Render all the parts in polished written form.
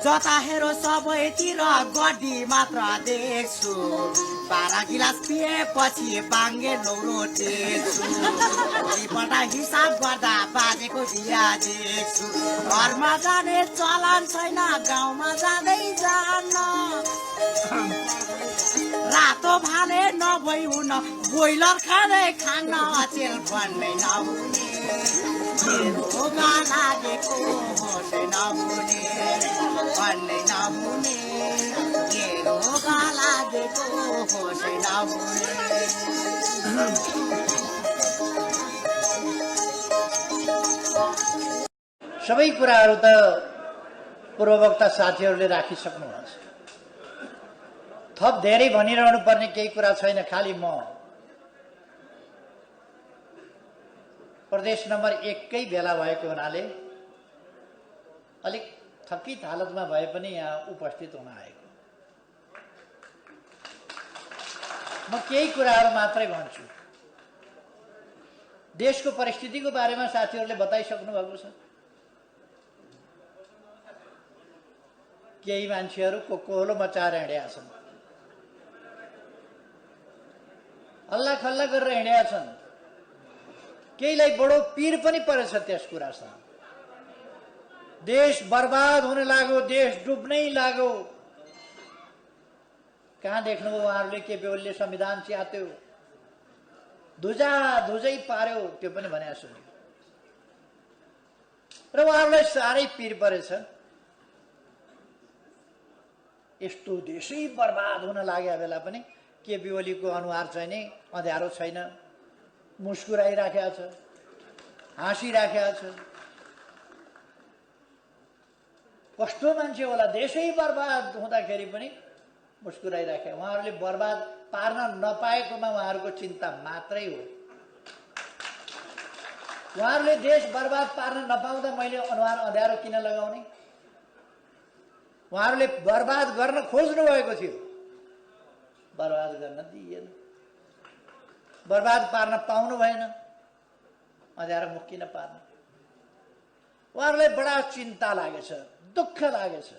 जता हेरो सबैतिर गड्डी मात्र देख्छु 12 गिलास पिएपछि बाङ्गे लौरो टेक्छु भोलिपल्ट हिसाब गर्दा बाजेको बिहा देख्छु घरमा जाने चलन छैन गाउँमा जाँदै जान्न रातो भाले नभई हुन बोइलर खाँदै खान अचेल भन्नै नहुने रोगा लागेको होसै नहुने भन्नै नहुने रोगा लागेको होसै नहुने सबै कुराहरू त पूर्ववक्ता साथीहरूले राखिसक्नुहुन्छ थप धेरै भनिरहनु पर्ने केही कुरा छैन खाली म प्रदेश नम्बर 1 कै बेला भएको हुनाले अलिक थकित हालतमा भए पनि यहाँ उपस्थित हुन आएको म केही कुराहरू मात्रै भन्छु देशको परिस्थितिको बारेमा साथीहरूले बताइसक्नु भएको छ केही मान्छेहरू कोकोलो मचाएर हिँडेका छन् हल्ला खल्ला गरेर हिँडेका छन् केहीलाई बडो पीर पनि परेछ त्यस कुरासँग देश बर्बाद हुन लाग्यो देश डुब्नै लाग्यो कहाँ देख्नुभयो उहाँहरूले केपी ओलीले संविधान च्यात्यो धुजै पार्यो त्यो पनि भने सुन्यो र उहाँहरूलाई साह्रै पीर परेछ यस्तो देशै बर्बाद हुन लागेको बेला पनि केपी ओलीको अनुहार चाहिँ नि अँध्यारो छैन मुस्कुराइराखेको छ हाँसिराखेको छ कस्तो मान्छे होला देशै बर्बाद हुँदाखेरि पनि मुस्कुराइराखे उहाँहरूले बर्बाद पार्न नपाएकोमा उहाँहरूको चिन्ता मात्रै हो उहाँहरूले देश बर्बाद पार्न नपाउँदा मैले अनुहार अँध्यारो किन लगाउने उहाँहरूले बर्बाद गर्न खोज्नु भएको थियो बर्बाद गर्न दिएन बर्बाद पार्न पाउनु भएन अँध्यारो मुख किन पार्न उहाँहरूलाई बडा चिन्ता लागेछ दुःख लागेछ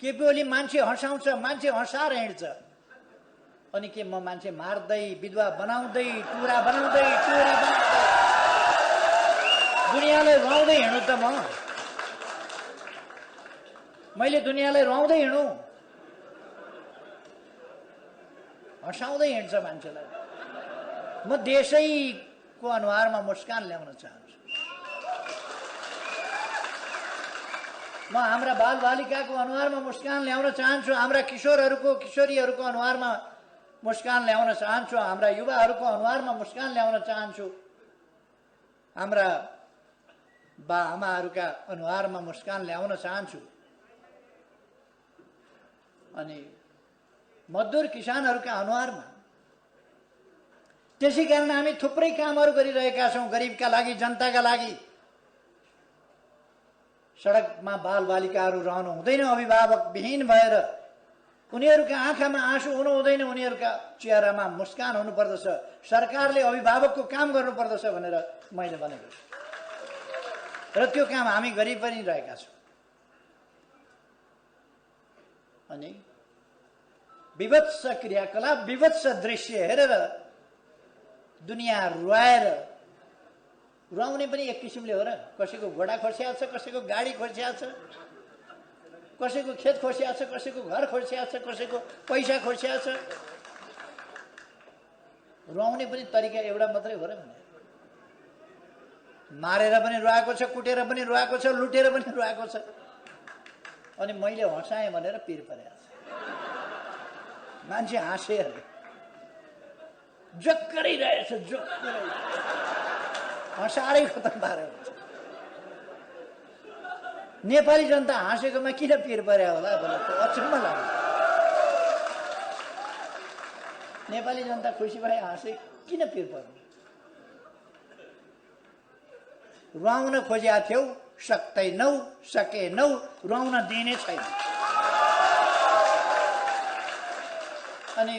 केपी ओली मान्छे हँसाउँछ मान्छे हँसाएर हिँड्छ अनि के म मान्छे मार्दै विधवा बनाउँदै टुरा बनाउँदै चोरी बनाउँदै दुनियाँलाई रुवाउँदै हिँड्नु त मैले दुनियाँलाई रुवाउँदै हिँडौँ हँसाउँदै हिँड्छ मान्छेलाई म देशैको अनुहारमा मुस्कान ल्याउन चाहन्छु म हाम्रा बालबालिकाको अनुहारमा मुस्कान ल्याउन चाहन्छु हाम्रा किशोरीहरूको अनुहारमा मुस्कान ल्याउन चाहन्छु हाम्रा युवाहरूको अनुहारमा मुस्कान ल्याउन चाहन्छु हाम्रा बाआमाहरूका अनुहारमा मुस्कान ल्याउन चाहन्छु अनि मजदुर किसानहरूका अनुहारमा त्यसै कारण हामी थुप्रै कामहरू गरिरहेका छौं गरिबका लागि जनताका लागि सडकमा बालबालिकाहरू रहनु हुँदैन अभिभावक विहीन भएर उनीहरूका आँखामा आँसु हुनु हुँदैन उनीहरूका चेहरामा मुस्कान हुनुपर्दछ सरकारले अभिभावकको काम गर्नुपर्दछ भनेर मैले भनेको छु र त्यो काम हामी गरि पनि रहेका छौं अनि विभत्स क्रियाकलाप विभत्स दृश्य हेरेर दुनियाँ रुवाउने पनि एक किसिमले हो र कसैको घोडा खोर्सिया छ कसैको गाडी खोर्सिया छ कसैको खेत खोर्सिया छ कसैको घर खोर्सिया छ कसैको पैसा खोर्सिया छ रुवाउने पनि तरिका एउटा मात्रै हो र मारेर पनि रुवाएको छ कुटेर पनि रुवाएको छ लुटेर पनि रुवाएको छ अनि मैले हँसाएँ भनेर पीर परेको छ मान्छे हाँसे अरे जक्करै रहेछ जक्करै हँसारै खतम पारे हुन्छ नेपाली जनता हाँसेकोमा किन पीर परे होला भनेर अचम्म लाग्यो नेपाली जनता खुसी भए हाँसे किन पीर पर्नु रुवाउन खोजेका थियौ सक्दैनौ सकेनौ रुवाउन दिने छैन अनि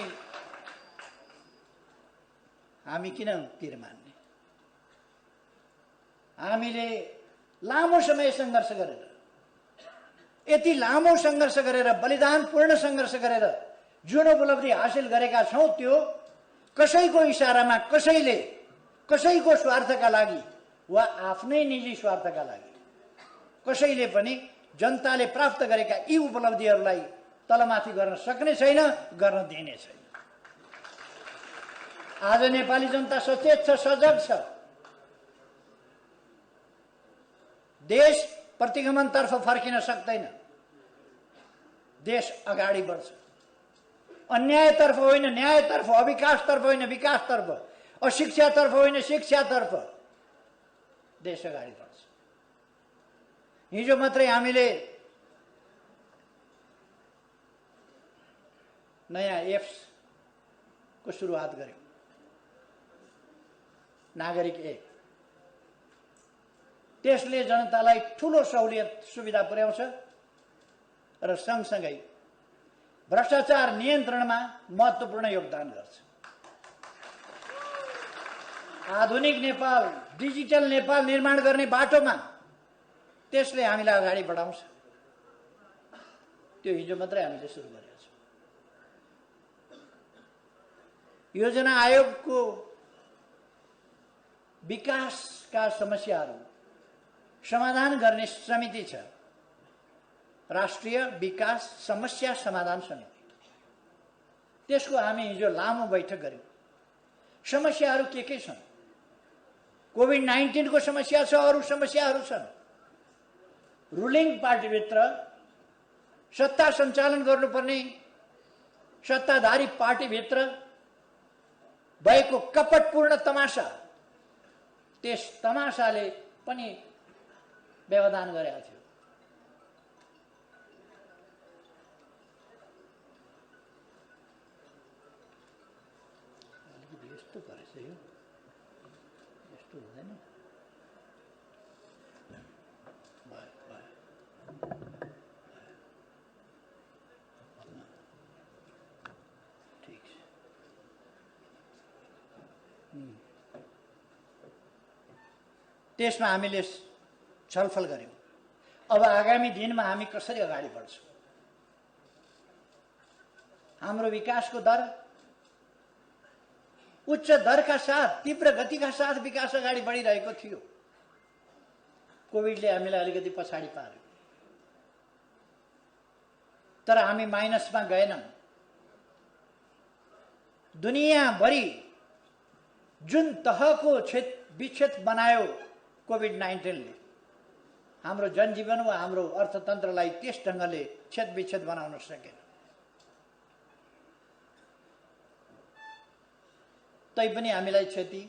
हामी किन पीर मान्ने हामीले लामो समय संघर्ष गरेर यति लामो सङ्घर्ष गरेर बलिदानपूर्ण सङ्घर्ष गरेर जुन उपलब्धि हासिल गरेका छौँ त्यो कसैको इसारामा कसैको स्वार्थका लागि वा आफ्नै निजी स्वार्थका लागि कसैले पनि जनताले प्राप्त गरेका यी उपलब्धिहरूलाई तलमाथि गर्न सक्ने छैन, गर्न दिने छैन। आज नेपाली जनता सचेत छ, सजग छ। देश प्रतिगमनतर्फ फर्किन सक्दैन, देश अगाडि बढ्छ। अन्यायतर्फ होइन न्यायतर्फ, अविकासतर्फ होइन विकासतर्फ, अशिक्षातर्फ होइन शिक्षातर्फ देश अगाडि बढ्छ। हिजो मात्रै हामीले नयाँ एप्स को सुरुवात गर्यौं, नागरिक ऐप। त्यसले जनतालाई ठूलो सहुलियत सुविधा पुर्याउँछ र सँगसँगै भ्रष्टाचार नियन्त्रणमा महत्त्वपूर्ण योगदान गर्छ। आधुनिक नेपाल, डिजिटल नेपाल निर्माण गर्ने बाटोमा त्यसले हामीलाई अगाडि बढाउँछ। त्यो हिजो मात्रै हामीले सुरु गरेका छौँ। योजना आयोगको विकासका समस्याहरू समाधान गर्ने समिति छ, राष्ट्रिय विकास समस्या समाधान समिति। त्यसको हामी हिजो लामो बैठक गर्यौं। समस्याहरू के छन्? कोभिड-19 को समस्या छ, अरू समस्याहरू छन्। रुलिङ पार्टीभित्र सत्ता सञ्चालन गर्नुपर्ने सत्ताधारी पार्टीभित्र भएको कपटपूर्ण तमासा, त्यस तमासाले पनि व्यवधान गरेको थियो। यस्तो गरेछ यो, यस्तो हुँदैन। ठिक छ। त्यसमा हामीले छलफल गर्यौं। अब आगामी दिनमा हामी कसरी अगाडि बढ्छौं? हाम्रो विकासको दर उच्च दरका साथ, तीव्र गतिका साथ विकास अगाडि बढिरहेको थियो। कोभिडले हामीलाई अलिकति पछाडि पार्यो, तर हामी माइनसमा गएनौं। दुनियाँभरि जुन तहको विक्षेप बनायो कोभिड-19 ले, हाम्रो जनजीवन वा हाम्रो अर्थतन्त्रलाई त्यस ढङ्गले छेदविच्छेद बनाउन सकेन। तैपनि हामीलाई क्षति,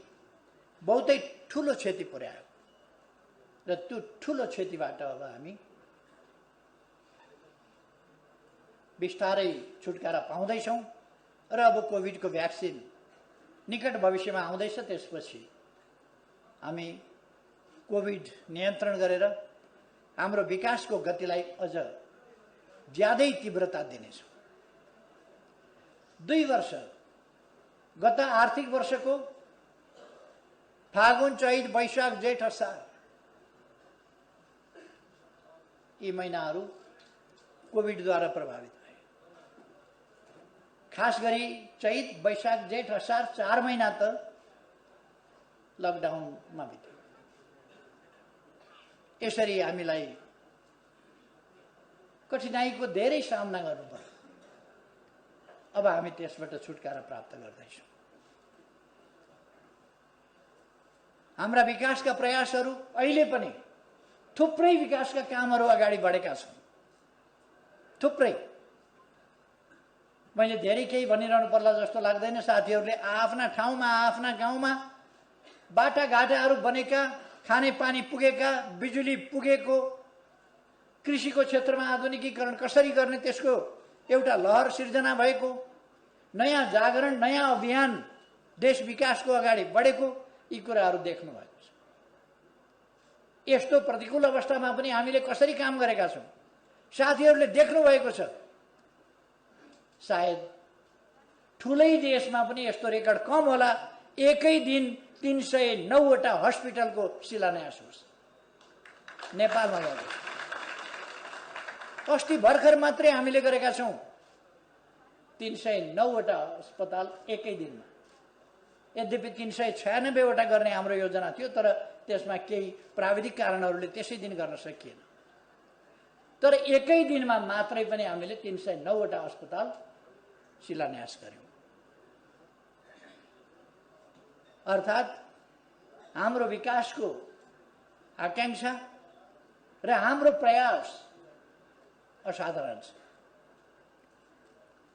बहुतै ठूलो क्षति पुर्यायो र त्यो ठूलो क्षतिबाट अब हामी बिस्तारै छुटकारा पाउँदैछौँ र अब कोभिडको भ्याक्सिन निकट भविष्यमा आउँदैछ। त्यसपछि हामी कोभिड नियन्त्रण गरेर हाम्रो विकासको गतिलाई अझ ज्यादै तीव्रता दिनेछौँ। 2 वर्ष, गत आर्थिक वर्षको फागुन, चैत, वैशाख, जेठ, असार यी महिनाहरू कोभिडद्वारा प्रभावित भए। खास गरी चैत, वैशाख, जेठ, असार 4 महिना त लकडाउनमा बित्यो। यसरी हामीलाई कठिनाइको धेरै सामना गर्नु पर्यो। अब हामी त्यसबाट छुटकारा प्राप्त गर्दैछौँ। हाम्रा विकासका प्रयासहरू अहिले पनि थुप्रै विकासका कामहरू अगाडि बढेका छन्। थुप्रै। मैले धेरै केही भनिरहनु पर्ला जस्तो लाग्दैन। साथीहरूले आफ्ना ठाउँमा, आफ्ना गाउँमा बाटाघाटाहरू बनेका, खाने पानी पुगेका, बिजुली पुगेको, कृषिको क्षेत्रमा आधुनिकीकरण कसरी गर्ने त्यसको एउटा लहर सिर्जना भएको, नयाँ जागरण, नयाँ अभियान देश विकासको अगाडि बढेको, यी कुराहरू देख्नु भएको छ। यस्तो प्रतिकूल अवस्थामा पनि हामीले कसरी काम गरेका छौँ साथीहरूले देख्नु भएको छ। सायद ठुलै देशमा पनि यस्तो रेकर्ड कम होला, एकै दिन 309 वटा हस्पिटलको शिलान्यास होस्। नेपालमा अस्ति भर्खर मात्रै हामीले गरेका छौँ 309 वटा अस्पताल एकै दिनमा। यद्यपि 396 वटा गर्ने हाम्रो योजना थियो, तर त्यसमा केही प्राविधिक कारणहरूले त्यसै दिन गर्न सकिएन। तर एकै दिनमा मात्रै पनि हामीले 309 वटा अस्पताल शिलान्यास गर्यौं। अर्थात् हाम्रो विकासको आकांक्षा र हाम्रो प्रयास असाधारण छ।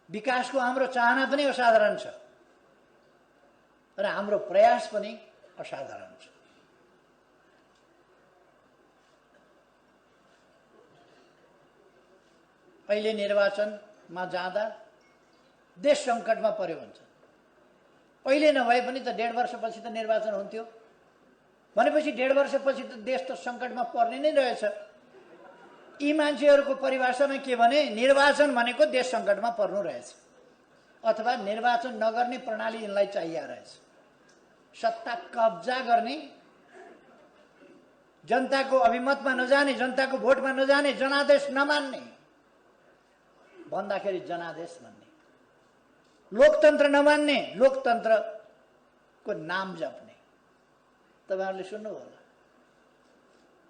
विकासको हाम्रो चाहना पनि असाधारण छ र हाम्रो प्रयास पनि असाधारण छ। अहिले निर्वाचनमा जाँदा देश सङ्कटमा पर्यो भन्छ। अहिले नभए पनि त 1.5 वर्षपछि त निर्वाचन हुन्थ्यो भनेपछि 1.5 वर्षपछि त देश त सङ्कटमा पर्ने नै रहेछ। यी मान्छेहरूको परिभाषामा के भने निर्वाचन भनेको देश सङ्कटमा पर्नु रहेछ, अथवा निर्वाचन नगर्ने प्रणाली यिनलाई चाहिए रहेछ। सत्ता कब्जा गर्ने, जनताको अभिमतमा नजाने, जनताको भोटमा नजाने, जनादेश नमान्ने, भन्दाखेरि जनादेश भन्ने, लोकतन्त्र नमान्ने, लोकतन्त्रको नाम जप्ने। तपाईहरुले सुन्नु होला,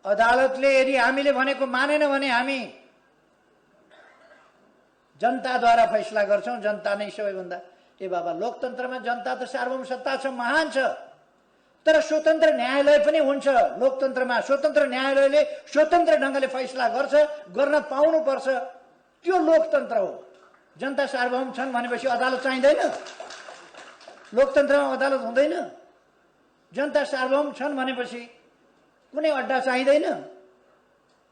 अदालतले यदि हामीले भनेको मानेन भने हामी जनताद्वारा फैसला गर्छौं। जनता नै सबैभन्दा, ए बाबा, लोकतन्त्रमा जनता त सार्वभौम सत्ता छ, महान छ, तर स्वतन्त्र न्यायालय पनि हुन्छ। लोकतन्त्रमा स्वतन्त्र न्यायालयले स्वतन्त्र ढंगले फैसला गर्छ, गर्न पाउनु पर्छ। त्यो लोकतन्त्र हो। जनता सार्वभौम छन् भनेपछि अदालत चाहिँदैन? लोकतन्त्रमा अदालत हुँदैन? जनता सार्वभौम छन् भनेपछि कुनै अड्डा चाहिँदैन?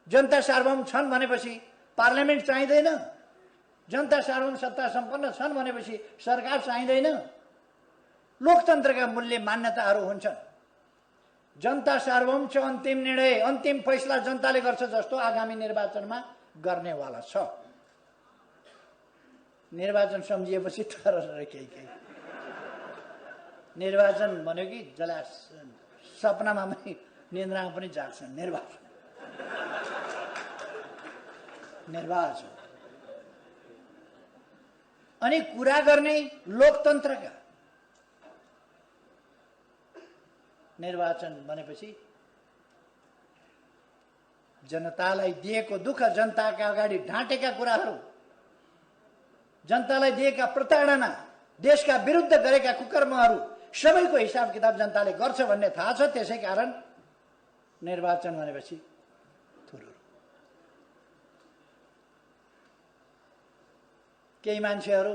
जनता सार्वभौम छन् भनेपछि पार्लियामेन्ट चाहिँदैन? जनता सार्वभौम सत्ता सम्पन्न छन् भनेपछि सरकार चाहिँदैन? लोकतन्त्रका मूल्य मान्यताहरू हुन्छन्। जनता सार्वभौम छ, अन्तिम निर्णय, अन्तिम फैसला जनताले गर्छ जस्तो आगामी निर्वाचनमा गर्नेवाला छ। निर्वाचन सम्झिएपछि तर केही निर्वाचन भन्यो कि जला सपनामा पनि निन्द्रामा पनि जाग्छन्। निर्वाचन अनि कुरा गर्ने लोकतन्त्रका। निर्वाचन भनेपछि जनतालाई दिएको दुःख, जनताका अगाडि ढाँटेका कुराहरू, जनतालाई दिएका प्रताडना, देशका विरुद्ध गरेका कुकर्महरू सबैको हिसाब किताब जनताले गर्छ भन्ने थाहा छ। त्यसै कारण निर्वाचन भनेपछि थुरुरु। केही मान्छेहरू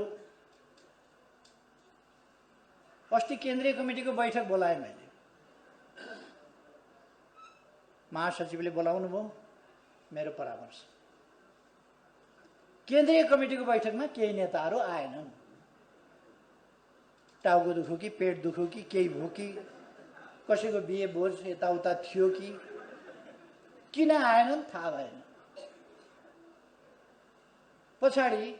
अस्ति केन्द्रीय कमिटीको बैठक बोलाए मैले, महासचिवले बोलाउनु भयो, मेरो परामर्श। केन्द्रीय कमिटीको बैठकमा केही नेताहरू आएनन्। टाउको दुख्यो कि पेट दुख्यो कि केही भयो कि कसैको बिहे भोज यताउता थियो कि किन आएनन् थाहा भएन। पछाडि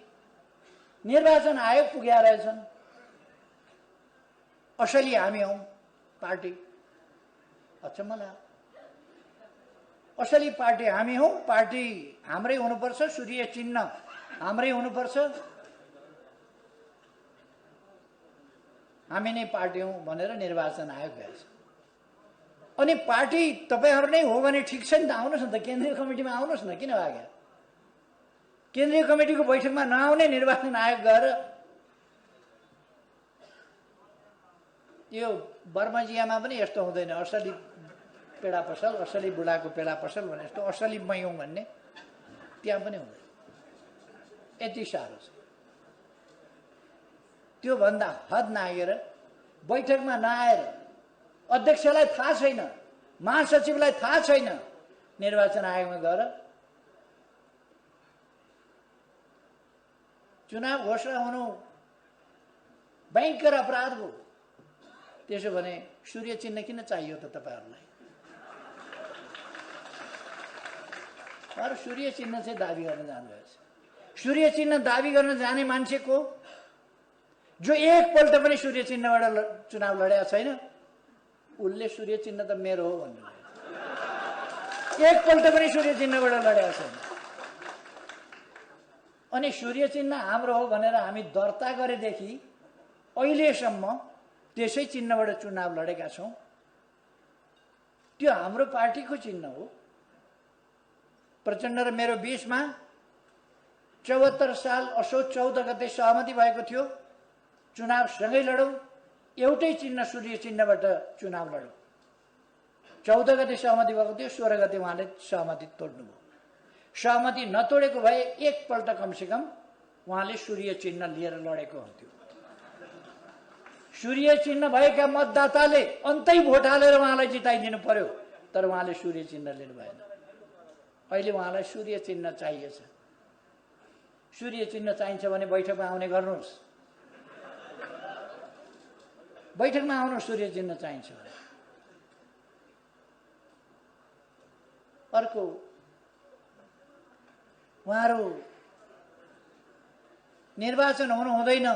निर्वाचन आयोग पुग्या रहेछन्। असली हामी हौं पार्टी। अचम्म लाग्यो। असली पार्टी हामी हौं, पार्टी हाम्रै हुनुपर्छ, सूर्य चिन्ह हाम्रै हुनुपर्छ, हामी नै पार्टी हौं भनेर निर्वाचन आयोग गएछ। अनि पार्टी तपाईहरु नै हो भने ठिक छ नि त, आउनुस् न त, केन्द्रीय कमिटीमा आउनुस् न। किन भाग्यो? केन्द्रीय कमिटीको बैठकमा नआउने निर्वाचन आयोग गएर यो बर्मजियामा पनि यस्तो हुँदैन। असली पेडा पसल, असली बुढाको पेडा पसल भने जस्तो असली मयौं भन्ने त्यहाँ पनि हुँदैन। यति साह्रो छ। त्यो भन्दा हद नागेर बैठकमा नआएर, अध्यक्षलाई थाहा छैन, महासचिवलाई थाहा छैन, निर्वाचन आयोगमा गएर चुनाव घोषणा हुनु भयंकर अपराध हो। त्यसो भने सूर्य चिन्ह किन चाहियो त तपाईहरुलाई? अरु सूर्य चिन्ह चाहिँ दाबी गर्न जानुभएछ। सूर्य चिन्ह दाबी गर्न जाने मान्छेको जो एकपल्ट पनि सूर्य चिन्हबाट चुनाव लडेको छैन, उसले सूर्य चिन्ह त मेरो हो भन्नु। एकपल्ट पनि सूर्य चिन्हबाट लडेको छैन। अनि सूर्य चिन्ह हाम्रो हो भनेर हामी दर्ता गरेदेखि अहिलेसम्म त्यसै चिन्हबाट चुनाव लडेका छौँ। त्यो हाम्रो पार्टीको चिन्ह हो। प्रचण्ड र मेरो बीचमा 74 साल असोज 14 गते सहमति भएको थियो, चुनाव सँगै लडौँ, एउटै चिन्ह सूर्य चिन्हबाट चुनाव लडौँ। 14 गते सहमति भएको थियो, 16 गते उहाँले सहमति तोड्नुभयो। सहमति नतोडेको भए एकपल्ट कमसेकम उहाँले सूर्य चिन्ह लिएर लडेको हुन्थ्यो। सूर्य चिन्ह भएका मतदाताले अन्तै भोट हालेर उहाँलाई जिताइदिनु पर्यो, तर उहाँले सूर्य चिन्ह लिनु भएन। अहिले उहाँलाई सूर्य चिन्ह चाहिएछ। सूर्य चिन्ह चाहिन्छ भने बैठकमा आउने गर्नुहोस्, बैठकमा आउनुहोस् सूर्य चिन्ह चाहिन्छ भने। अर्को, उहाँहरू निर्वाचन हुनु हुँदैन,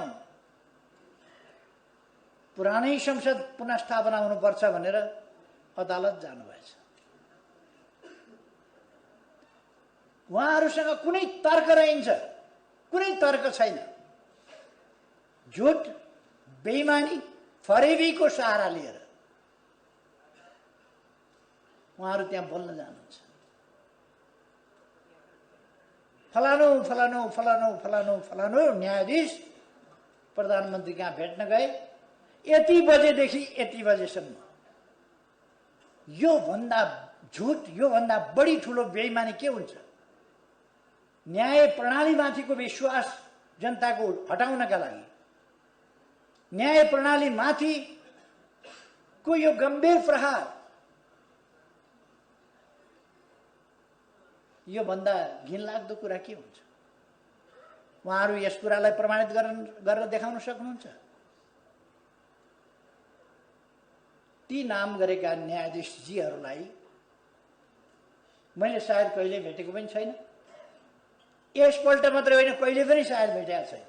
पुरानै संसद पुनस्थापना हुनुपर्छ भनेर अदालत जानुभएछ। उहाँहरूसँग कुनै तर्क रहन्छ? कुनै तर्क छैन। झुट, बेइमानी, फरेबीको सहारा लिएर उहाँहरू त्यहाँ बोल्न जानुहुन्छ। फलानु फलानु फलानु फलानु फलानु न्यायाधीश प्रधानमन्त्री कहाँ भेट्न गए, यति बजेदेखि यति बजेसम्म। यो भन्दा झुट, यो भन्दा बढी ठुलो बेइमानी के हुन्छ? न्याय प्रणालीमाथिको विश्वास जनताको हटाउनका लागि, न्याय प्रणालीमाथिको यो गम्भीर प्रहार, यो भन्दा घिनलाग्दो कुरा के हुन्छ? उहाँहरू यस कुरालाई प्रमाणित गरेर देखाउन सक्नुहुन्छ? ती नाम गरेका न्यायाधीशजीहरूलाई मैले सायद कहिले भेटेको पनि छैन। यसपल्ट मात्रै होइन, कहिले पनि सायद भेटेको छैन।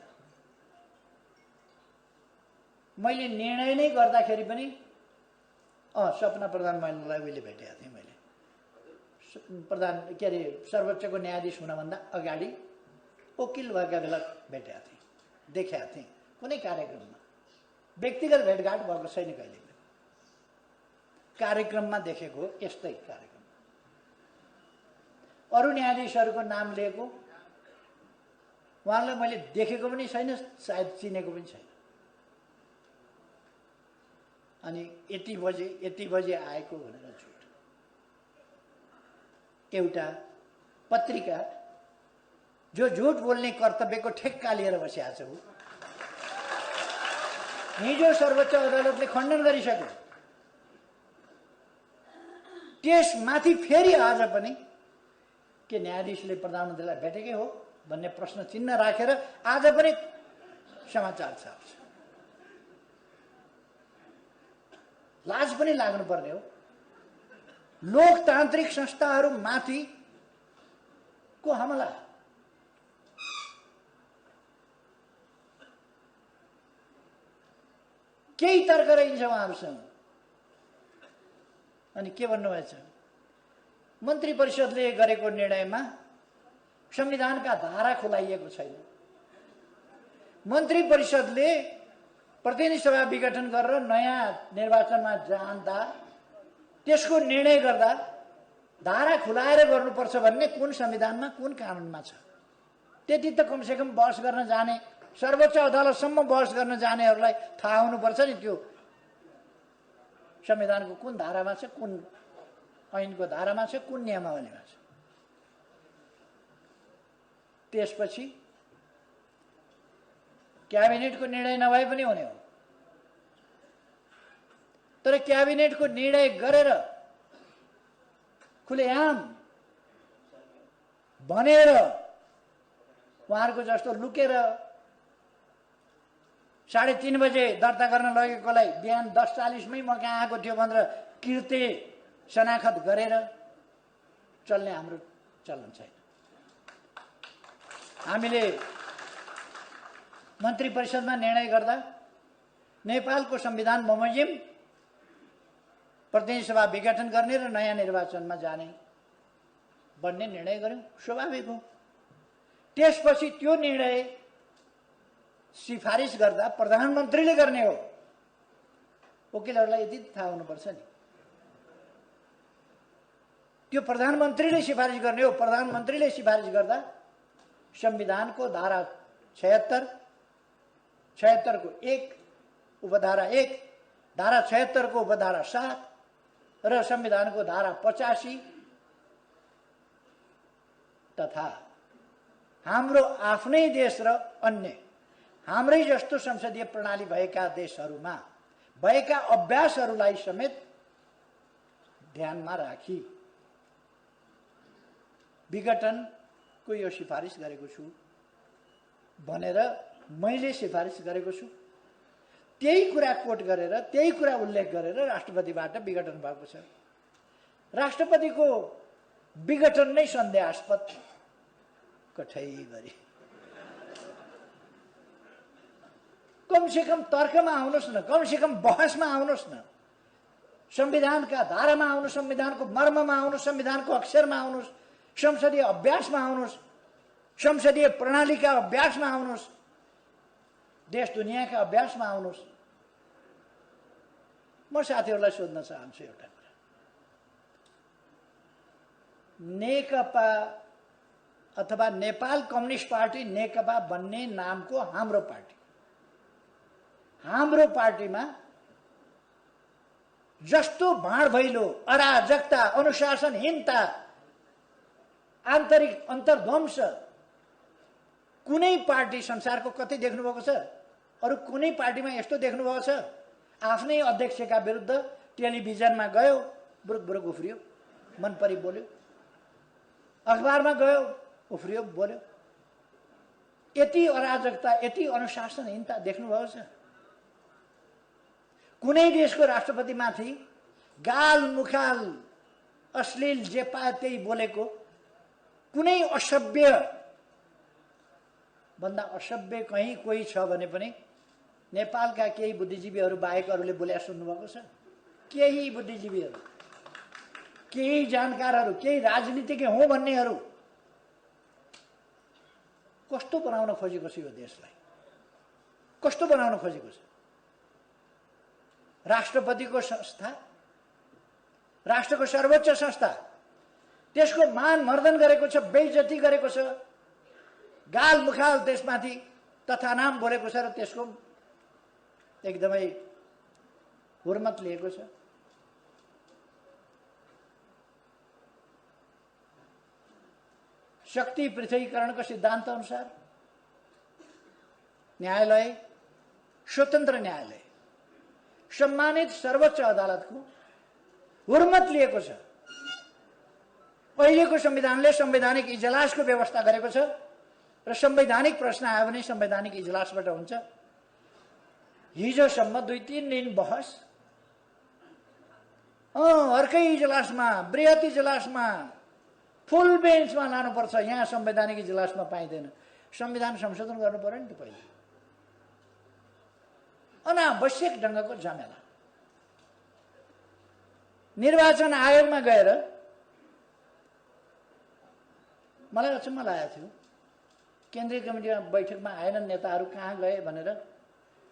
मैले निर्णय नै गर्दाखेरि पनि सपना प्रधान महिलालाई उहिले भेटेको थिएँ। मैले सर्वोच्चको न्यायाधीश हुनभन्दा अगाडि वकिल भएका बेला भेटेका थिएँ, देखेका थिएँ कुनै कार्यक्रममा। व्यक्तिगत भेटघाट भएको छैन कहिले पनि, कार्यक्रममा देखेको हो। यस्तै कार्यक्रम अरू न्यायाधीशहरूको नाम लिएको उहाँलाई मैले देखेको पनि छैन, सायद चिनेको पनि छैन। अनि यति बजे आएको भनेर झुट। एउटा पत्रिका जो झुट बोल्ने कर्तव्यको ठेक्का लिएर बसेको छ, हिजो सर्वोच्च अदालतले खण्डन गरिसक्यो। त्यसमाथि फेरि आज पनि के न्यायाधीशले प्रधानमन्त्रीलाई भेटेकै हो भन्ने प्रश्न चिन्ह राखेर आज पनि समाचार छाप्छ। लाज पनि लाग्नुपर्ने हो। लोकतान्त्रिक संस्थाहरू माथि को हमला। केही तर्क रहन्छ उहाँहरूसँग। अनि के भन्नुभएछ? मन्त्री परिषदले गरेको निर्णयमा संविधानका धारा खुलाइएको छैन। मन्त्री परिषदले प्रतिनिधि सभा विघटन गरेर नयाँ निर्वाचनमा जाँदा त्यसको निर्णय गर्दा धारा खुलाएर गर्नुपर्छ भन्ने कुन संविधानमा, कुन कानुनमा छ? त्यति त कमसेकम बहस गर्न जाने, सर्वोच्च अदालतसम्म बहस गर्न जानेहरूलाई थाहा हुनुपर्छ नि त्यो संविधानको कुन धारामा छ, कुन ऐनको धारामा छ, कुन नियमावलीमा छ। त्यसपछि क्याबिनेटको निर्णय नभए पनि हुने हो, तर क्याबिनेटको निर्णय गरेर खुलेआम भनेर उहाँहरूको जस्तो लुकेर 3:30 बजे दर्ता गर्न लगेकोलाई बिहान 10:40 मै म कहाँ आएको थियो भनेर किर्ते शनाखत गरेर चल्ने हाम्रो चलन छैन। हामीले मन्त्री परिषदमा निर्णय गर्दा नेपालको संविधान बमोजिम प्रतिनिधि सभा विघटन गर्ने र नयाँ निर्वाचनमा जाने भन्ने निर्णय गर्यौं। स्वाभाविक हो। त्यसपछि त्यो निर्णय सिफारिस गर्दा प्रधानमन्त्रीले गर्ने हो। वकिलहरूलाई यति थाहा हुनुपर्छ नि, त्यो प्रधानमन्त्रीले सिफारिस गर्ने हो। प्रधानमन्त्रीले सिफारिस गर्दा संविधानको धारा 76 को 1 उपधारा 1, धारा 76 को उपधारा 7 र संविधानको धारा 85 तथा हाम्रो आफ्नै देश र अन्य हाम्रै जस्तो संसदीय प्रणाली भएका देशहरूमा भएका अभ्यासहरूलाई समेत ध्यानमा राखी विघटनको यो सिफारिस गरेको छु भनेर मैले सिफारिस गरेको छु। त्यही कुरा कोट गरेर, त्यही कुरा उल्लेख गरेर राष्ट्रपतिबाट विघटन भएको छ। राष्ट्रपतिको विघटन नै सन्देहास्पद कठैभरि। कमसेकम तर्कमा आउनुहोस् न, कमसेकम बहसमा आउनुहोस् न, संविधानका धारामा आउनुहोस्, संविधानको मर्ममा आउनुहोस्, संविधानको अक्षरमा आउनुहोस्, संसदीय अभ्यासमा आउनुहोस्, संसदीय प्रणालीका अभ्यासमा आउनुहोस्, देश दुनियाँका अभ्यासमा आउनुहोस्। म साथीहरूलाई सोध्न चाहन्छु एउटा कुरा, नेकपा अथवा नेपाल कम्युनिस्ट पार्टी नेकपा भन्ने नामको हाम्रो पार्टीमा जस्तो भाँडभैलो, अराजकता, अनुशासनहीनता, आन्तरिक अन्तर्ध्वंस कुनै पार्टी संसारको कतै देख्नुभएको छ? अरू कुनै पार्टीमा यस्तो देख्नुभएको छ? आफ्नै अध्यक्षका विरुद्ध टेलिभिजनमा गयो, बुरुक बुरुक उफ्रियो, मन परी बोल्यो, अखबारमा गयो, उफ्रियो, बोल्यो। यति अराजकता, यति अनुशासनहीनता देख्नुभएको छ? कुनै देशको राष्ट्रपतिमाथि गाल मुखाल अश्लील जे पाए त्यही बोलेको कुनै असभ्य भन्दा असभ्य कहीँ कोही छ भने पनि नेपालका केही बुद्धिजीवीहरू बाहेक अरूले बोल्या सुन्नुभएको छ? केही बुद्धिजीवीहरू, केही जानकारहरू, केही राजनीतिज्ञ हौँ भन्नेहरू कस्तो बनाउन खोजेको छ यो देशलाई? कस्तो बनाउन खोजेको छ? राष्ट्रपतिको संस्था, राष्ट्रको सर्वोच्च संस्था, त्यसको मान मर्दन गरेको छ, बेइज्जती गरेको छ, गाल मुखाल त्यसमाथि तथा नाम बोलेको छ र त्यसको एकदमै हुर्मत लिएको छ। शक्ति पृथकीकरणको सिद्धान्त अनुसार न्यायालय, स्वतन्त्र न्यायालय, सम्मानित सर्वोच्च अदालतको हुर्मत लिएको छ। अहिलेको संविधानले संवैधानिक इजलासको व्यवस्था गरेको छ र संवैधानिक प्रश्न आयो भने संवैधानिक इजलासबाट हुन्छ। हिजोसम्म 2-3 दिन बहस, अर्कै इजलासमा, बृहत इजलासमा, फुल बेन्चमा लानुपर्छ, यहाँ संवैधानिक इजलासमा पाइँदैन। संविधान संशोधन गर्नु पर्यो नि त पहिले। अनावश्यक ढङ्गको झमेला। निर्वाचन आयोगमा गएर मलाई अचम्म लागेको थियो, केन्द्रीय कमिटीमा बैठकमा आएनन् नेताहरू, कहाँ गए भनेर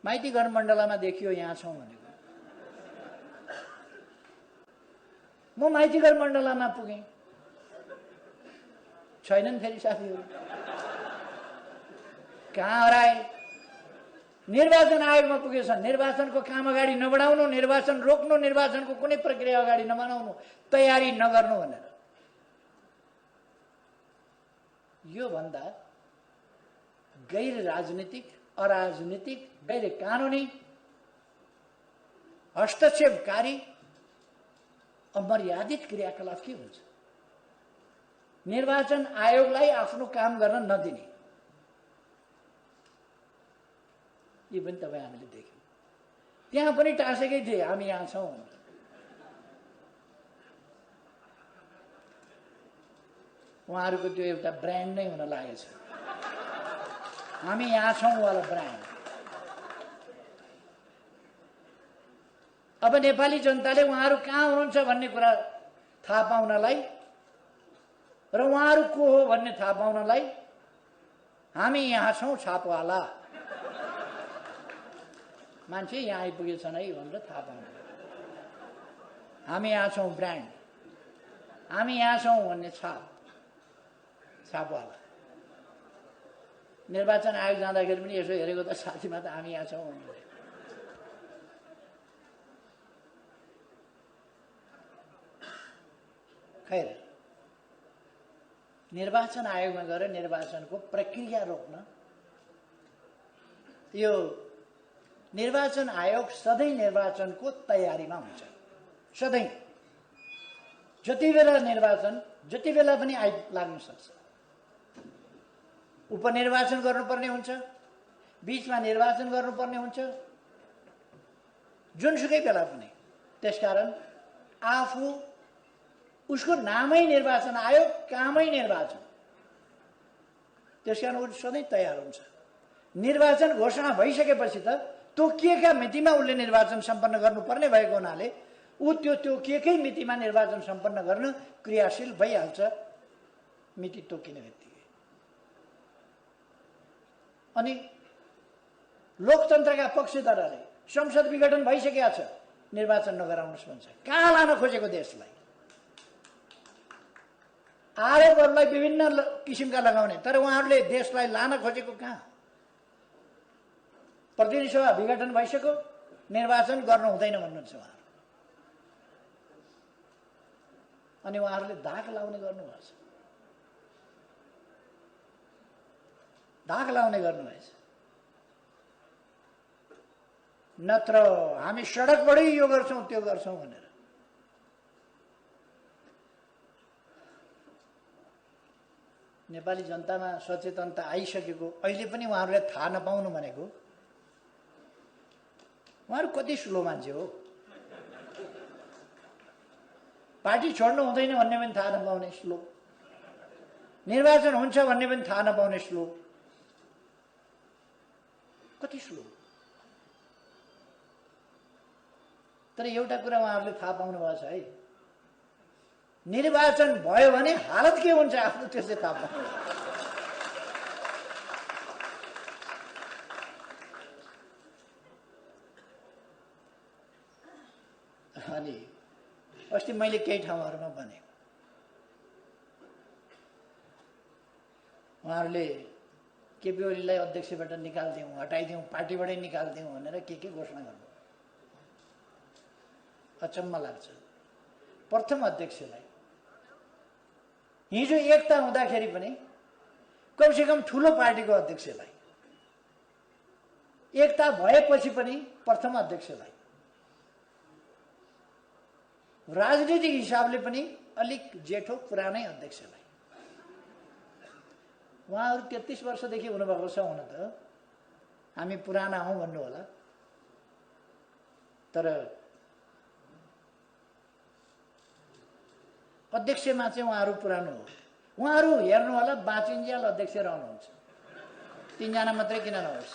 माइतीघर मण्डलामा देखियो यहाँ छौँ भनेको। म माइतीघर मण्डलामा पुगेँ, छैनन् फेरि साथीहरू, कहाँ हराए? निर्वाचन आयोगमा पुगेछन्। निर्वाचनको काम अगाडि नबढाउनु, निर्वाचन रोक्नु, निर्वाचनको कुनै प्रक्रिया अगाडि नबनाउनु, तयारी नगर्नु भनेर। यो भन्दा गैर राजनीतिक, अराजनीतिक, गैर कानुनी, हस्तक्षेपकारी, अमर्यादित क्रियाकलाप के हुन्छ? निर्वाचन आयोगलाई आफ्नो काम गर्न नदिने, यो पनि तपाईँ हामीले देख्यौँ। त्यहाँ पनि टाँसेकै थिए, हामी यहाँ छौँ। उहाँहरूको त्यो एउटा ब्रान्ड नै हुन लागेछ, हामी यहाँ छौँ वाला ब्रान्ड। अब नेपाली जनताले उहाँहरू कहाँ हुनुहुन्छ भन्ने कुरा थाहा पाउनलाई र उहाँहरू को हो भन्ने थाहा पाउनलाई हामी यहाँ छौँ छापवाला, मान्छे यहाँ आइपुगेछन् है भनेर थाहा पाउनु। हामी यहाँ छौँ ब्रान्ड, हामी यहाँ छौँ भन्ने छापवाला। निर्वाचन आयोग जाँदाखेरि पनि यसो हेरेको त साथीमा त हामी यहाँ छौँ भन्नु। खैर, निर्वाचन आयोगमा गएर निर्वाचनको प्रक्रिया रोक्न, यो निर्वाचन आयोग सधैँ निर्वाचनको तयारीमा हुन्छ। सधैँ जति बेला निर्वाचन जति बेला पनि लाग्न सक्छ। उपनिर्वाचन गर्नुपर्ने हुन्छ, बीचमा निर्वाचन गर्नुपर्ने हुन्छ, जुनसुकै बेला पनि। त्यसकारण आफू, उसको नामै निर्वाचन आयोग, कामै निर्वाचन, त्यसकारण ऊ सधैँ तयार हुन्छ। निर्वाचन घोषणा भइसकेपछि त तोकिएका मितिमा उसले निर्वाचन सम्पन्न गर्नुपर्ने भएको हुनाले ऊ त्यो तोकिएकै मितिमा निर्वाचन सम्पन्न गर्न क्रियाशील भइहाल्छ, मिति तोकिने बित्तिकै। अनि लोकतन्त्रका पक्षधरले संसद विघटन भइसकेका छ, निर्वाचन नगराउनुहोस् भन्छ। कहाँ लान खोजेको देशलाई? आरोपहरूलाई विभिन्न किसिमका लगाउने, तर उहाँहरूले देशलाई लान खोजेको कहाँ? प्रतिनिधि सभा विघटन भइसक्यो, निर्वाचन गर्नु हुँदैन भन्नुहुन्छ उहाँहरू। अनि उहाँहरूले धाक लाउने गर्नुभएछ, धाक लाउने गर्नुभएछ। नत्र हामी सडकबाटै यो गर्छौँ त्यो गर्छौँ भनेर। नेपाली जनतामा सचेतनता आइसकेको अहिले पनि उहाँहरूले थाहा नपाउनु भनेको उहाँहरू कति स्लो मान्छे हो। पार्टी छोड्नु हुँदैन भन्ने पनि थाहा नपाउने स्लो, निर्वाचन हुन्छ भन्ने पनि थाहा नपाउने स्लो, कति स्लो। तर एउटा कुरा उहाँहरूले थाहा पाउनु भएको छ है, निर्वाचन भयो भने हालत के हुन्छ आफ्नो त्यो चाहिँ थाहा पाउनु। अनि अस्ति मैले केही ठाउँहरूमा भने उहाँहरूले केपी ओलीलाई अध्यक्षबाट निकाल्दिउँ, हटाइदिउँ, पार्टीबाटै निकाल्दिउँ भनेर के घोषणा गर्नु। अचम्म लाग्छ। प्रथम अध्यक्षलाई हिजो एकता हुँदाखेरि पनि कमसेकम ठुलो पार्टीको अध्यक्षलाई, एकता भएपछि पनि प्रथम अध्यक्षलाई, राजनीतिक हिसाबले पनि अलिक जेठो पुरानै अध्यक्षलाई, उहाँहरू 33 वर्षदेखि हुनुभएको छ। हुन त हामी पुराना हौँ भन्नु होला, तर अध्यक्षमा चाहिँ उहाँहरू पुरानो हो। उहाँहरू हेर्नु होला बाँचिन्जेल अध्यक्ष रहनुहुन्छ, 3 जना मात्रै किन नहोस्।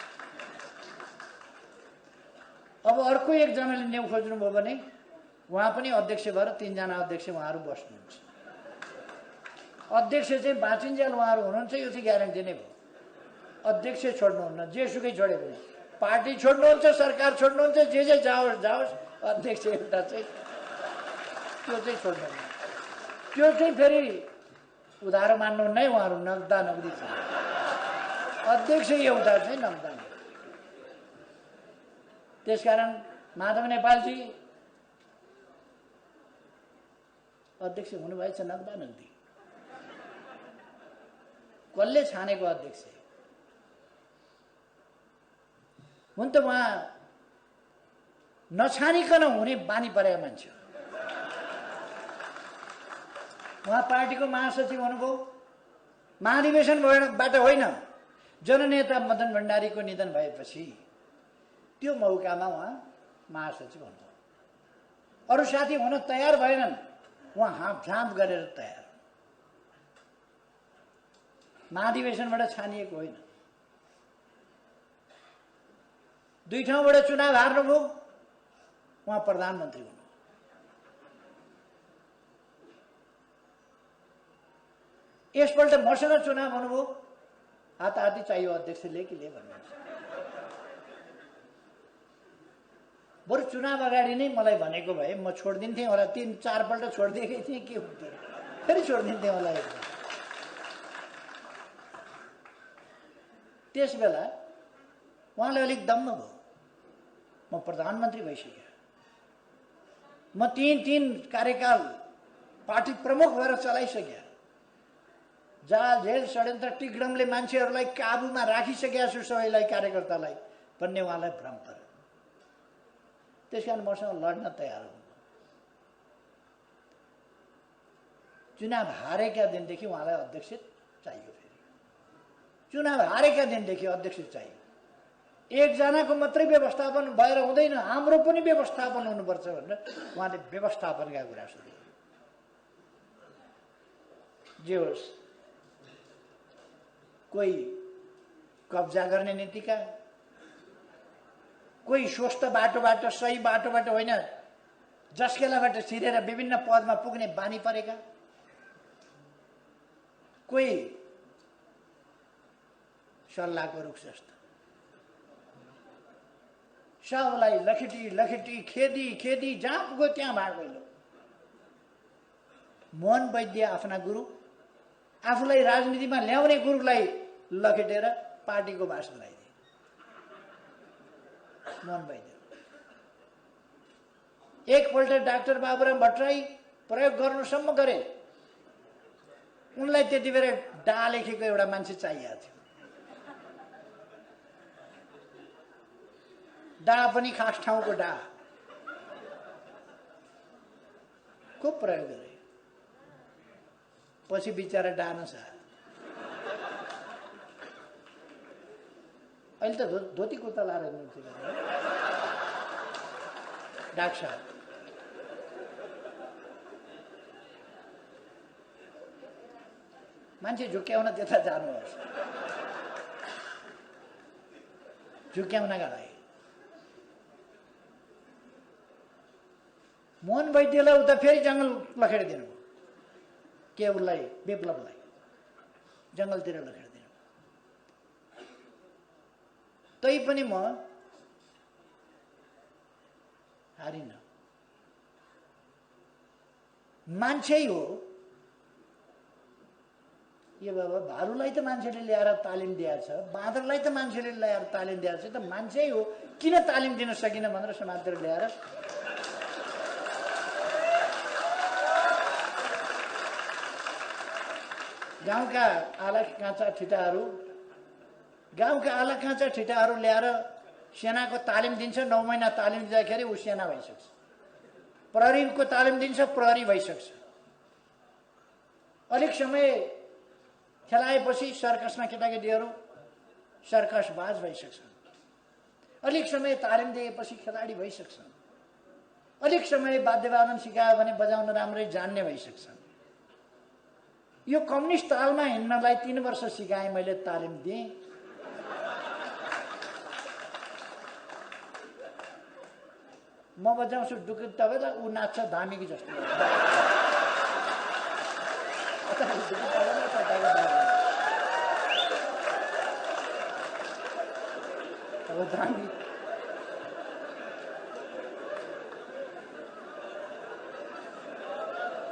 अब अर्को एकजनाले न्यु खोज्नुभयो भने उहाँ पनि अध्यक्ष भएर 3 जना अध्यक्ष उहाँहरू बस्नुहुन्छ। अध्यक्ष चाहिँ बाँचिन्जेल उहाँहरू हुनुहुन्छ, यो चाहिँ ग्यारेन्टी नै भयो। अध्यक्ष छोड्नुहुन्न, जेसुकै छोडे पनि, पार्टी छोड्नुहुन्छ, सरकार छोड्नुहुन्छ, जे जाओस् जाओस्, अध्यक्ष एउटा चाहिँ त्यो चाहिँ छोड्नुहुन्न। त्यो चाहिँ फेरि उधारो मान्नुहुन्न है उहाँहरू, नगदा नगदी छ। अध्यक्ष एउटा चाहिँ नगदा। त्यसकारण माधव नेपालजी अध्यक्ष हुनुभएछ नगदा नगदी। कसले छानेको अध्यक्ष हुन त? उहाँ नछानिकन हुने बानी परेको मान्छे हो। उहाँ पार्टीको महासचिव हुनुभयो, महाधिवेशनबाट होइन, जननेता मदन भण्डारीको निधन भएपछि त्यो मौकामा उहाँ महासचिव हुनुभयो। अरू साथी हुन तयार भएनन्, उहाँ हाँपझाँप गरेर तयार। महाधिवेशनबाट छानिएको होइन। 2 ठाउँबाट चुनाव हार्नुभयो, उहाँ प्रधानमन्त्री हुनुभयो। यसपल्ट मसँग चुनाव हुनुभयो, हाताहाती चाहियो अध्यक्षले कि ले भन्नुहुन्छ। बरु चुनाव अगाडि नै मलाई भनेको भए म छोडिदिन्थेँ होला, 3-4 पल्ट छोडिदिएकै थिएँ, के हुन्थ्यो, फेरि छोडिदिन्थेँ होला। त्यस बेला उहाँले अलिक दम्म भयो, म प्रधानमन्त्री भइसकेँ, म 3 कार्यकाल पार्टी प्रमुख भएर चलाइसकेँ, जाल झेल षड्यन्त्र टिग्रमले मान्छेहरूलाई काबुमा राखिसकेका छु सबैलाई, कार्यकर्तालाई भन्ने उहाँलाई भ्रम पर्यो। त्यसकारण मसँग लड्न तयार हुनु। चुनाव हारेका दिनदेखि उहाँलाई अध्यक्ष चाहियो। फेरि चुनाव हारेका दिनदेखि अध्यक्ष चाहियो। एकजनाको मात्रै व्यवस्थापन भएर हुँदैन, हाम्रो पनि व्यवस्थापन हुनुपर्छ भनेर उहाँले व्यवस्थापनका कुरा सुरु गर्नु। जे होस्, कोही कब्जा गर्ने नीतिका, कोही स्वस्थ बाटोबाट, सही बाटोबाट होइन, जसकेलाबाट छिरेर विभिन्न पदमा पुग्ने बानी परेका, कोही सल्लाहको रुख जस्तो, सबलाई लखेटी लखेटी खेदी खेदी जहाँ पुग्यो त्यहाँ भाग गइलो। मोहन वैद्य आफ्ना गुरु, आफूलाई राजनीतिमा ल्याउने गुरुलाई लखेटेर पार्टीको बास बनाइदिए। मोहन वैद्य एकपल्ट डाक्टर बाबुराम भट्टराई प्रयोग गर्नुसम्म गरे। उनलाई त्यति बेला डा लेखेको एउटा मान्छे चाहिएको थियो। डा पनि खास ठाउँको डा, खुब प्रयोग गरे। पछि बिचरा डा नछ। अहिले त धोती कुर्ता लाएर हिँड्नुहुन्छ डाक्टर साहब। मान्छे झुक्क्याउन त्यता जानुहोस्, झुक्क्याउनका लागि। मोहन वैद्यलाई उता फेरि जङ्गल लखेर दिनुभयो, के उसलाई विप्लवलाई जङ्गलतिर लखेर दिनुभयो। तै पनि म हारिन। मान्छे हो यो बाबा। भालुलाई त मान्छेले ल्याएर तालिम दिएको छ, बाँदरलाई त मान्छेले ल्याएर तालिम दिएको छ, त मान्छे हो किन तालिम दिन सकिन भनेर समाजतिर ल्याएर गाउँका आला काँचा ठिटाहरू ल्याएर सेनाको तालिम दिन्छ। 9 महिना तालिम दिँदाखेरि ऊ सेना भइसक्छ। प्रहरीको तालिम दिन्छ, प्रहरी भइसक्छ। अलिक समय खेलाएपछि सर्कसमा केटाकेटीहरू सर्कसबाज भइसक्छन्। अलिक समय तालिम दिएपछि खेलाडी भइसक्छन्। अलिक समय वाद्यवादन सिकायो भने बजाउन राम्रै जान्ने भइसक्छन्। यो कम्युनिस्ट तालमा हिँड्नलाई 3 वर्ष सिकाएँ मैले, तालिम दिएँ। म बजाउँछु डुक तबेला, ऊ नाच्छ धामीकी जस्तो। धामी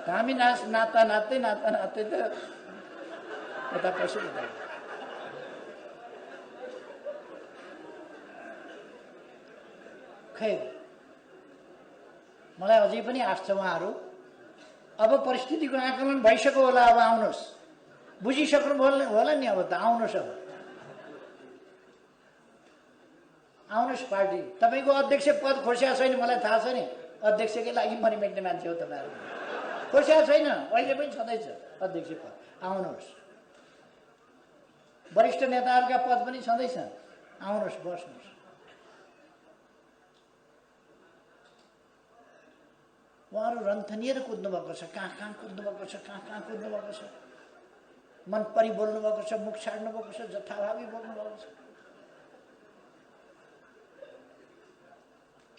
धामी नाच्दा नाच्दै त यता पशु खैर, मलाई अझै पनि आश छ उहाँहरू अब परिस्थितिको आकलन भइसक्यो होला। अब आउनुहोस्, बुझिसक्नु होला नि। अब त आउनुहोस्, अब आउनुहोस् पार्टी। तपाईँको अध्यक्ष पद खोज्या छैन, मलाई थाहा छ नि। अध्यक्षकै लागि मरिमेट्ने मान्छे हो तपाईँहरू। खोज्या छैन, अहिले पनि छँदैछ अध्यक्ष पद। आउनुहोस्। वरिष्ठ नेताहरूका पद पनि छँदैछन्, आउनुहोस्, बस्नुहोस्। उहाँहरू रन्थनिएर कुद्नु भएको छ, कहाँ कहाँ कुद्नु भएको छ, कहाँ कहाँ कुद्नु भएको छ। मन परि बोल्नु भएको छ, मुख छाड्नु भएको छ, जथाभावी बोल्नु भएको छ।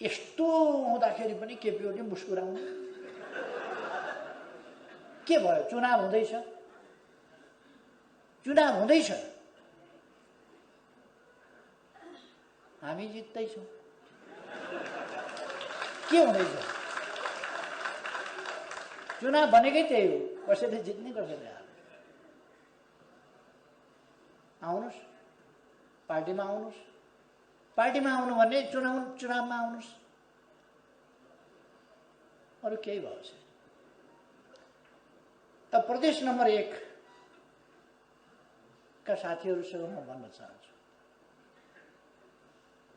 यस्तो हुँदाखेरि पनि केपी ओली मुस्कुराउनु। के भयो? चुनाव हुँदैछ, चुनाव हुँदैछ। हामी जित्दैछौँ। के हुँदैछ? चुनाव भनेकै त्यही हो, कसैले जित्ने कसैले हार्ने। आउनुहोस्, पार्टीमा आउनुहोस्, पार्टीमा आउनु भने चुनावमा आउनुहोस्, अरू केही भएको छैन। अब प्रदेश नम्बर 1 का साथीहरूसँग म भन्न चाहन्छु,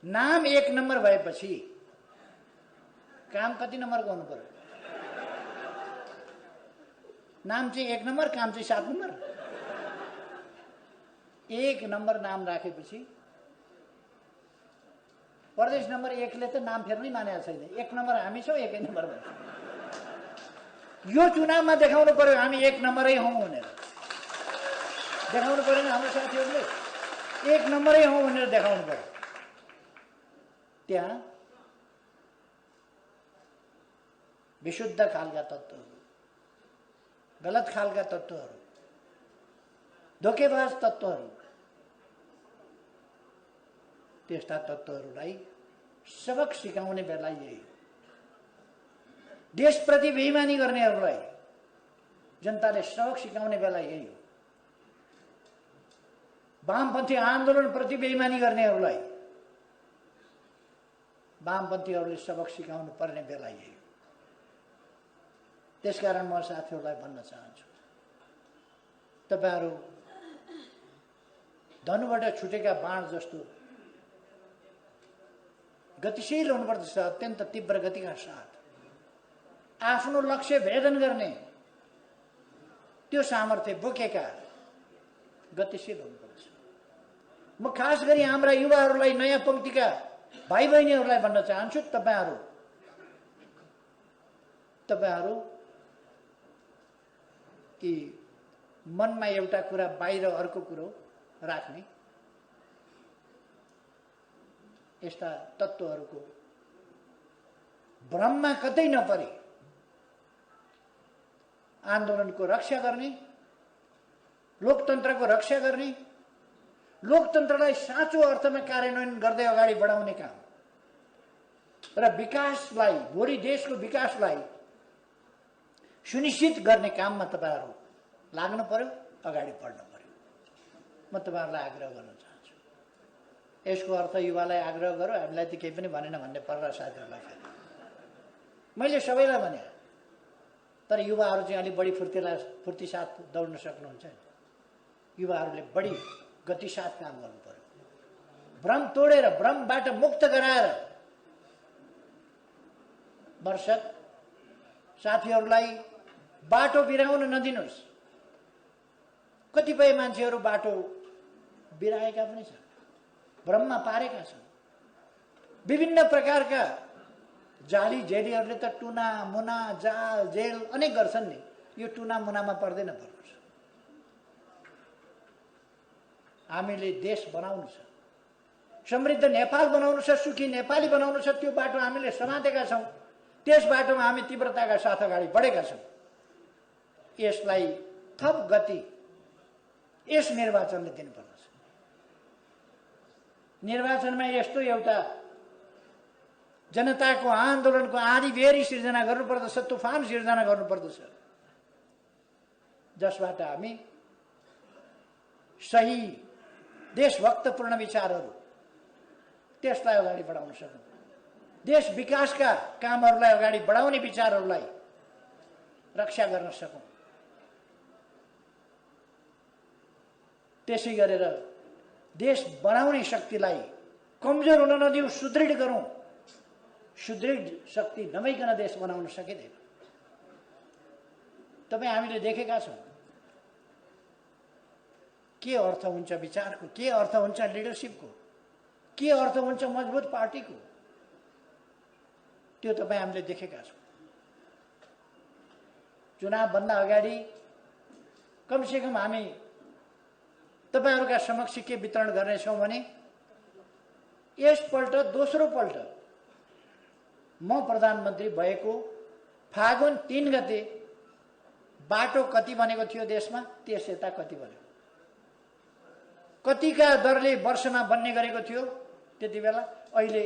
नाम 1 नम्बर भएपछि काम कति नम्बरको हुनु पर्यो? नाम चाहिँ 1 नम्बर, काम चाहिँ 7 नम्बर। 1 नम्बर नाम राखेपछि प्रदेश नम्बर 1 ले त नाम फेर्नै मानेको छैन। 1 नम्बर हामी छौँ, 1 नम्बर भन्छ। यो चुनावमा देखाउनु पर्यो हामी 1 नम्बरै हौँ भनेर। देखाउनु पर्यो हाम्रो साथीहरूले 1 नम्बरै हौँ भनेर देखाउनु पर्यो। त्यहाँ विशुद्ध खालका तत्त्वहरू, गलत खालका तत्त्वहरू, धोकेबाज तत्त्वहरू, त्यस्ता तत्त्वहरूलाई सबक सिकाउने बेला यही हो। देशप्रति बेइमानी गर्नेहरूलाई जनताले सबक सिकाउने बेला यही हो। वामपन्थी आन्दोलनप्रति बेइमानी गर्नेहरूलाई वामपन्थीहरूले सबक सिकाउनु पर्ने बेला यही हो। त्यसकारण म साथीहरूलाई भन्न चाहन्छु, तपाईहरू धनुबाट छुटेका बाण जस्तो गतिशील हुनुपर्दछ। अत्यन्त तीव्र गतिका साथ आफ्नो लक्ष्य भेदन गर्ने त्यो सामर्थ्य बोकेका गतिशील हुनुपर्छ। म खास गरी हाम्रा युवाहरूलाई, नयाँ पंक्तिका भाइ बहिनीहरूलाई भन्न चाहन्छु, तपाईहरू कि मनमा एउटा कुरा बाहिर अर्को कुरो राख्ने यस्ता तत्त्वहरूको भ्रममा कतै नपरे आन्दोलनको रक्षा गर्ने, लोकतन्त्रको रक्षा गर्ने, लोकतन्त्रलाई साँचो अर्थमा कार्यान्वयन गर्दै अगाडि बढाउने काम र विकासलाई, भोलि देशको विकासलाई सुनिश्चित गर्ने काममा तपाईहरू लाग्नु पर्यो, अगाडि बढ्नु पर्यो। म तपाईहरूलाई आग्रह गर्न चाहन्छु। यसको अर्थ युवालाई आग्रह गरौँ, हामीलाई त केही पनि भनेन भन्ने पर्ला साथीहरूलाई। मैले सबैलाई भने, तर युवाहरू चाहिँ अलिक बढी फुर्ती साथ दौड्न सक्नुहुन्छ। युवाहरूले बढी गति साथ काम गर्नु पर्यो। भ्रम तोडेर, भ्रमबाट मुक्त गराएर वर्षक साथीहरूलाई बाटो बिराउन नदिनुहोस्। कतिपय मान्छेहरू बाटो बिराएका पनि छन्, भ्रममा पारेका छन्। विभिन्न प्रकारका जाली जेलीहरूले त टुना मुना जाल जेल अनेक गर्छन् नि। यो टुना मुनामा पर्दैन पर्नुहोस्। हामीले देश बनाउनु छ, समृद्ध नेपाल बनाउनु छ, सुखी नेपाली बनाउनु छ। त्यो बाटो हामीले समातेका छौँ। त्यस बाटोमा हामी तीव्रताका साथ अगाडि बढेका छौँ। यसलाई थप गति यस निर्वाचनले दिनुपर्दछ। निर्वाचनमा यस्तो एउटा जनताको आन्दोलनको आँधी बेरी सिर्जना गर्नुपर्दछ, तुफान सिर्जना गर्नुपर्दछ, जसबाट हामी सही देशभक्तपूर्ण विचारहरू त्यसलाई अगाडि बढाउन सकौँ। देश विकासका कामहरूलाई अगाडि बढाउने विचारहरूलाई रक्षा गर्न सकौँ। त्यसै गरेर देश बनाउने शक्तिलाई कमजोर हुन नदिऊ, सुदृढ गरौँ। सुदृढ शक्ति नभइकन देश बनाउन सकिँदैन। तपाईँ हामीले देखेका छौँ के अर्थ हुन्छ विचारको, के अर्थ हुन्छ लिडरसिपको, के अर्थ हुन्छ मजबुत पार्टीको। त्यो तपाईँ हामीले देखेका छौँ। चुनावभन्दा अगाडि कमसेकम हामी तपाईहरूका समक्ष के वितरण गर्नेछौँ भने यसपल्ट दोस्रो पल्ट म प्रधानमन्त्री भएको फागुन 3 गते बाटो कति बनेको थियो देशमा, त्यस यता कति बन्यो, कतिका दरले वर्षमा बन्ने गरेको थियो, त्यति बेला। अहिले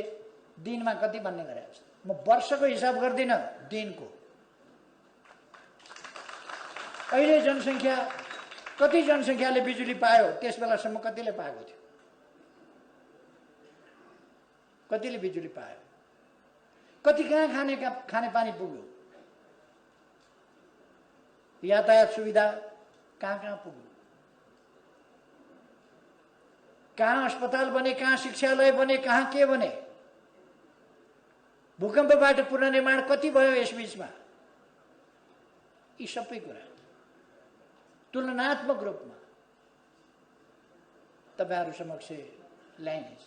दिनमा कति भन्ने गरेको छ, म वर्षको हिसाब गर्दिनँ, दिनको। अहिले जनसङ्ख्या कति जनसङ्ख्याले बिजुली पायो, त्यस बेलासम्म कतिले पाएको थियो? कतिले बिजुली पायो? कति कहाँ खानेपानी पुग्यो? यातायात सुविधा कहाँ पुग्यो? कहाँ अस्पताल बने, कहाँ शिक्षालय बने, कहाँ के बने? भूकम्पबाट पुनर्निर्माण कति भयो यस बीचमा? यी सबै कुरा तुलनात्मक रूपमा तपाईहरु समक्ष ल्याइनेछ।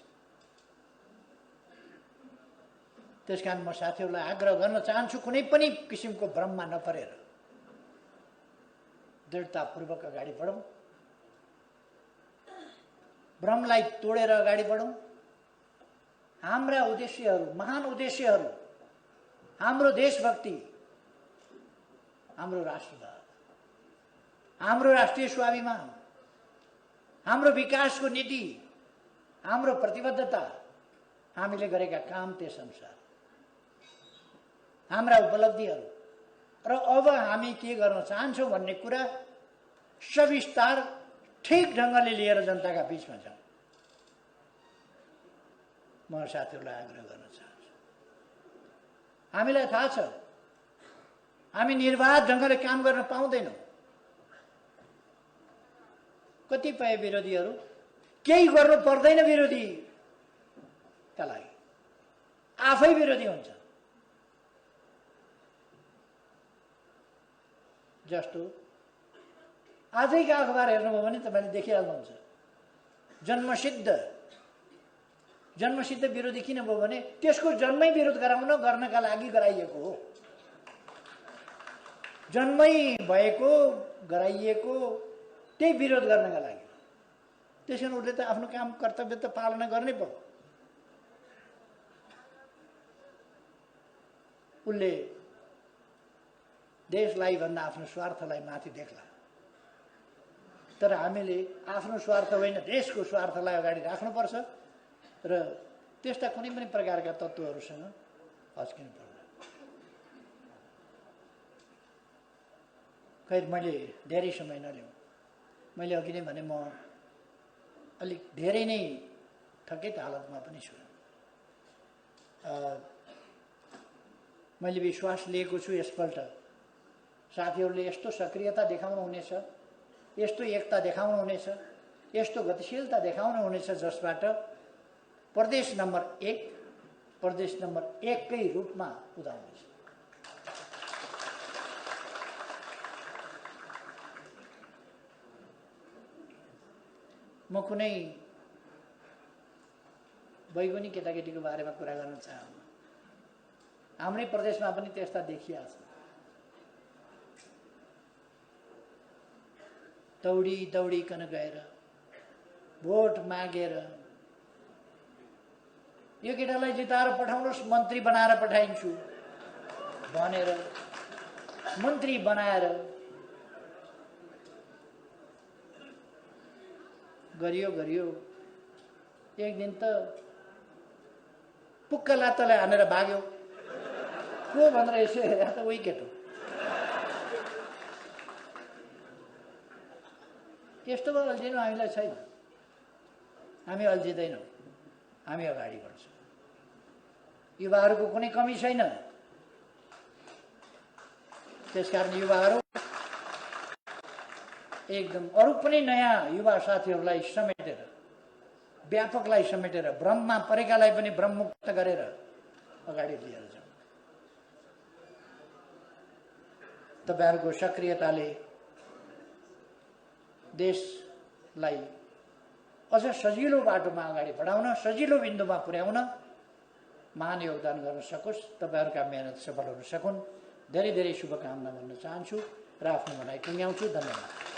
त्यसकारण म साथीहरुलाई आग्रह गर्न चाहन्छु, कुनै पनि किसिमको भ्रममा नपरेर दृढतापूर्वक अगाडि बढौं, भ्रमलाई तोडेर अगाडि बढौं। हाम्रा उद्देश्यहरू, महान उद्देश्यहरू, हाम्रो देशभक्ति, हाम्रो राष्ट्रवाद, हाम्रो राष्ट्रिय स्वाभिमान, हाम्रो विकासको नीति, हाम्रो प्रतिबद्धता, हामीले गरेका काम त्यसअनुसार, हाम्रा उपलब्धिहरू र अब हामी के गर्न चाहन्छौं भन्ने कुरा सविस्तार ठीक ढंगले लिएर जनताका बीचमा जाउँ। म साथीहरुलाई आग्रह गर्न चाहन्छु, हामीलाई थाहा छ हामी निर्वाध ढंगले काम गर्न पाउँदैनौं। कतिपय विरोधीहरू केही गर्नु पर्दैन विरोधीका लागि, आफै विरोधी हुन्छ। जस्तो आजैका अखबार हेर्नुभयो भने तपाईले देखिहाल्नुहुन्छ, जन्मसिद्ध विरोधी किन भयो भने त्यसको जन्मै विरोध गर्नका लागि गराइएको हो। जन्मै भएको गराइएको त्यही विरोध गर्नका लागि। त्यसैले उले त आफ्नो काम कर्तव्य त पालना गर्नै पर्यो। उले देशलाई भन्दा आफ्नो स्वार्थलाई माथि देख्ला, तर हामीले आफ्नो स्वार्थ होइन देशको स्वार्थलाई अगाडि राख्नुपर्छ र त्यस्ता कुनै पनि प्रकारका तत्त्वहरूसँग हच्किनु पर्दैन। खैर मैले धेरै समय नलिउँ, मैले अघि नै भने म अलिक धेरै नै थकित हालतमा पनि छु। मैले विश्वास लिएको छु यसपल्ट साथीहरूले यस्तो सक्रियता देखाउनु हुनेछ, यस्तो एकता देखाउनु हुनेछ, यस्तो गतिशीलता देखाउनु हुनेछ जसबाट प्रदेश नम्बर 1 कै रूपमा उदाउँछ। म कुनै बैगुनी केटाकेटीको बारेमा कुरा गर्न चाहन्न। हाम्रै प्रदेशमा पनि त्यस्ता देखिया छ। दौडीकन गएर भोट मागेर यो केटालाई जिताएर पठाउनुस्, मन्त्री बनाएर पठाइन्छु भनेर मन्त्री बनाएर गरियो। एक दिन त पुक्का लात्तालाई हानेर भाग्यो। को भनेर यसो हेरे त उही केटो। यस्तोमा अल्झिनु हामीलाई छैन। हामी अल्झिँदैनौँ, हामी अगाडि बढ्छौँ। युवाहरूको कुनै कमी छैन। त्यसकारण युवाहरू एकदम अरू पनि नयाँ युवा साथीहरूलाई समेटेर, व्यापकलाई समेटेर, भ्रममा परेकालाई पनि भ्रममुक्त गरेर अगाडि लिएर जाउँ। तपाईहरुको सक्रियताले देशलाई अझ सजिलो बाटोमा अगाडि बढाउन, सजिलो बिन्दुमा पुर्याउन महान योगदान गर्न सकोस्, तपाईहरुका मेहनत सफल हुन सकुन्। धेरै धेरै शुभकामना भन्न चाहन्छु र आफ्नो भनाइ टुङ्ग्याउँछु। धन्यवाद।